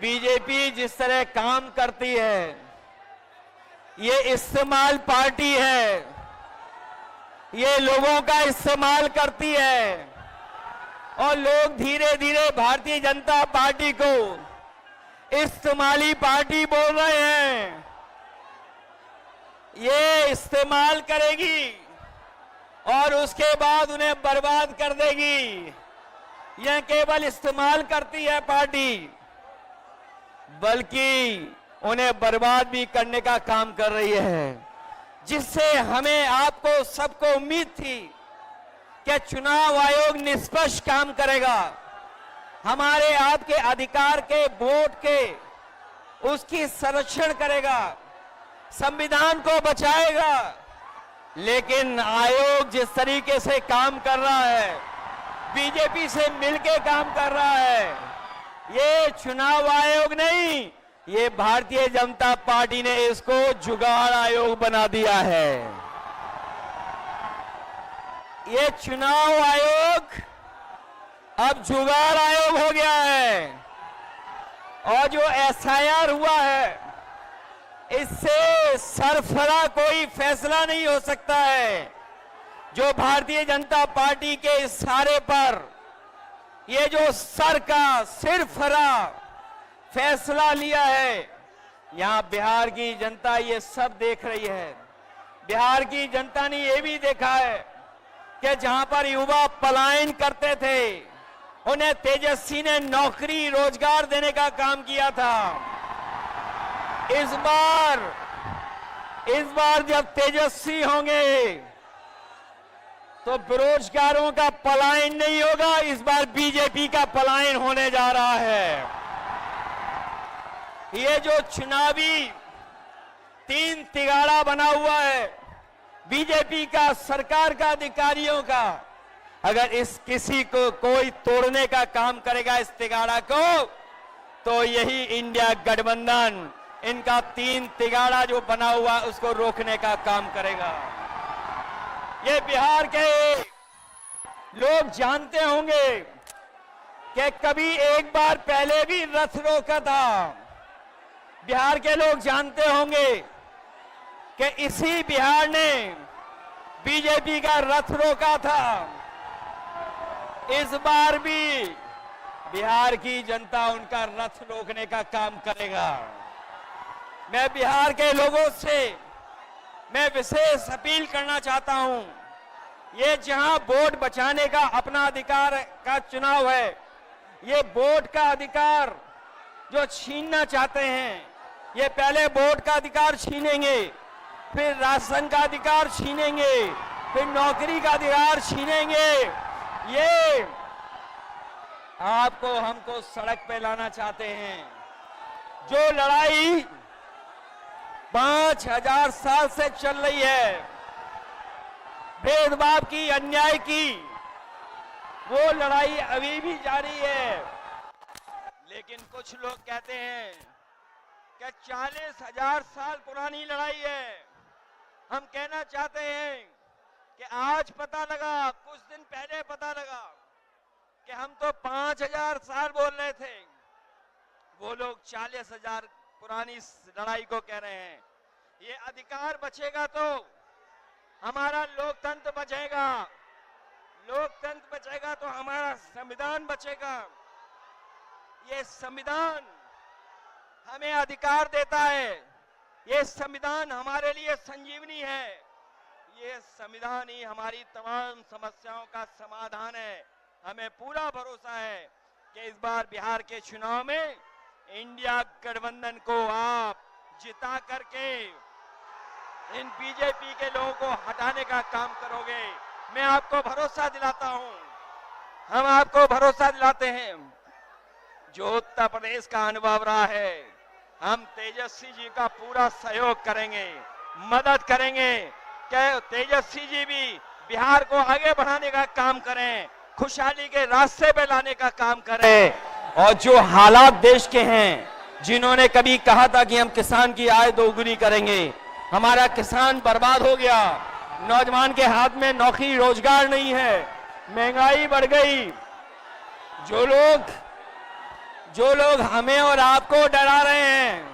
BJP जिस तरह काम करती है, ये इस्तेमाल पार्टी है, ये लोगों का इस्तेमाल करती है और लोग धीरे धीरे भारतीय जनता पार्टी को इस्तेमाली पार्टी बोल रहे हैं। ये इस्तेमाल करेगी और उसके बाद उन्हें बर्बाद कर देगी। यह केवल इस्तेमाल करती है पार्टी, बल्कि उन्हें बर्बाद भी करने का काम कर रही है, जिससे हमें आपको सबको उम्मीद थी कि चुनाव आयोग निष्पक्ष काम करेगा, हमारे आपके अधिकार के वोट के उसकी संरक्षण करेगा, संविधान को बचाएगा। लेकिन आयोग जिस तरीके से काम कर रहा है, बीजेपी से मिलकर काम कर रहा है, ये चुनाव आयोग नहीं, ये भारतीय जनता पार्टी ने इसको जुगाड़ आयोग बना दिया है। ये चुनाव आयोग अब जुगाड़ आयोग हो गया है और जो एसआईआर हुआ है, इससे सरफरा कोई फैसला नहीं हो सकता है। जो भारतीय जनता पार्टी के इशारे पर ये जो सर का सिरफरा फैसला लिया है, यहां बिहार की जनता ये सब देख रही है। बिहार की जनता ने ये भी देखा है कि जहां पर युवा पलायन करते थे, उन्हें तेजस्वी ने नौकरी रोजगार देने का काम किया था। इस बार जब तेजस्वी होंगे तो बेरोजगारों का पलायन नहीं होगा, इस बार बीजेपी का पलायन होने जा रहा है। ये जो चुनावी तीन तिगाड़ा बना हुआ है बीजेपी का, सरकार का, अधिकारियों का, अगर इस किसी को कोई तोड़ने का काम करेगा इस तिगाड़ा को, तो यही इंडिया गठबंधन इनका तीन तिगाड़ा जो बना हुआ उसको रोकने का काम करेगा। ये बिहार के लोग जानते होंगे कि कभी एक बार पहले भी रथ रोका था। बिहार के लोग जानते होंगे कि इसी बिहार ने बीजेपी का रथ रोका था। इस बार भी बिहार की जनता उनका रथ रोकने का काम करेगा। मैं बिहार के लोगों से मैं विशेष अपील करना चाहता हूं, ये जहां वोट बचाने का अपना अधिकार का चुनाव है, ये वोट का अधिकार जो छीनना चाहते हैं, ये पहले वोट का अधिकार छीनेंगे, फिर राशन का अधिकार छीनेंगे, फिर नौकरी का अधिकार छीनेंगे। ये आपको हमको सड़क पे लाना चाहते हैं। जो लड़ाई 5000 साल से चल रही है, भेदभाव की, अन्याय की, वो लड़ाई अभी भी जारी है। लेकिन कुछ लोग कहते हैं कि 40,000 साल पुरानी लड़ाई है। हम कहना चाहते हैं कि आज पता लगा, कुछ दिन पहले पता लगा कि हम तो 5000 साल बोल रहे थे, वो लोग 40,000 पुरानी लड़ाई को कह रहे हैं। ये अधिकार बचेगा तो हमारा लोकतंत्र बचेगा, लोकतंत्र बचेगा तो हमारा संविधान बचेगा। ये संविधान हमें अधिकार देता है, ये संविधान हमारे लिए संजीवनी है, ये संविधान ही हमारी तमाम समस्याओं का समाधान है। हमें पूरा भरोसा है कि इस बार बिहार के चुनाव में इंडिया गठबंधन को आप जिता करके इन बीजेपी के लोगों को हटाने का काम करोगे। मैं आपको भरोसा दिलाता हूं, हम आपको भरोसा दिलाते हैं। जो उत्तर प्रदेश का अनुभव रहा है, हम तेजस्वी जी का पूरा सहयोग करेंगे, मदद करेंगे कि तेजस्वी जी भी बिहार को आगे बढ़ाने का काम करें, खुशहाली के रास्ते पे लाने का काम करें। और जो हालात देश के हैं, जिन्होंने कभी कहा था कि हम किसान की आय दोगुनी करेंगे, हमारा किसान बर्बाद हो गया, नौजवान के हाथ में नौकरी रोजगार नहीं है, महंगाई बढ़ गई। जो लोग जो लोग हमें और आपको डरा रहे हैं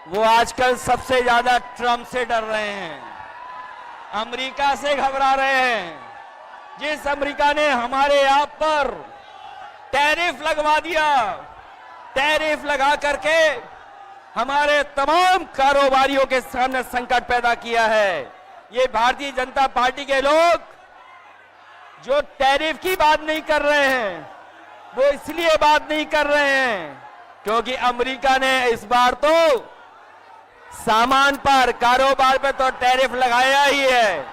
वो आजकल सबसे ज्यादा ट्रंप से डर रहे हैं, अमेरिका से घबरा रहे हैं। जिस अमेरिका ने हमारे आप पर टैरिफ लगवा दिया, टैरिफ लगा करके हमारे तमाम कारोबारियों के सामने संकट पैदा किया है, ये भारतीय जनता पार्टी के लोग जो टैरिफ की बात नहीं कर रहे हैं वो इसलिए बात नहीं कर रहे हैं क्योंकि अमेरिका ने इस बार तो सामान पर, कारोबार पर तो टैरिफ लगाया ही है,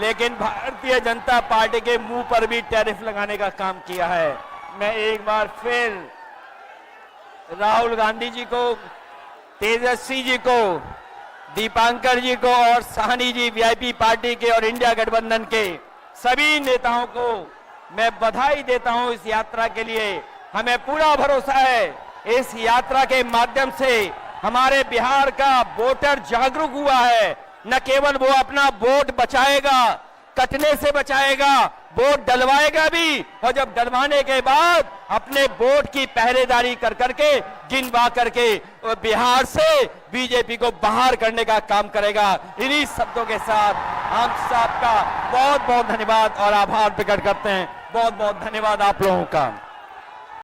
लेकिन भारतीय जनता पार्टी के मुंह पर भी टैरिफ लगाने का काम किया है। मैं एक बार फिर राहुल गांधी जी को, तेजस्वी जी को, दीपांकर जी को और साहनी जी वीआईपी पार्टी के और इंडिया गठबंधन के सभी नेताओं को मैं बधाई देता हूं इस यात्रा के लिए। हमें पूरा भरोसा है इस यात्रा के माध्यम से हमारे बिहार का वोटर जागरूक हुआ है। न केवल वो अपना वोट बचाएगा, कटने से बचाएगा, वोट डलवाएगा भी, और जब डलवाने के बाद अपने वोट की पहरेदारी कर करके, गिनवा करके बिहार से बीजेपी को बाहर करने का काम करेगा। इन्हीं शब्दों के साथ हम सबका बहुत बहुत धन्यवाद और आभार प्रकट करते हैं। बहुत बहुत धन्यवाद आप लोगों का।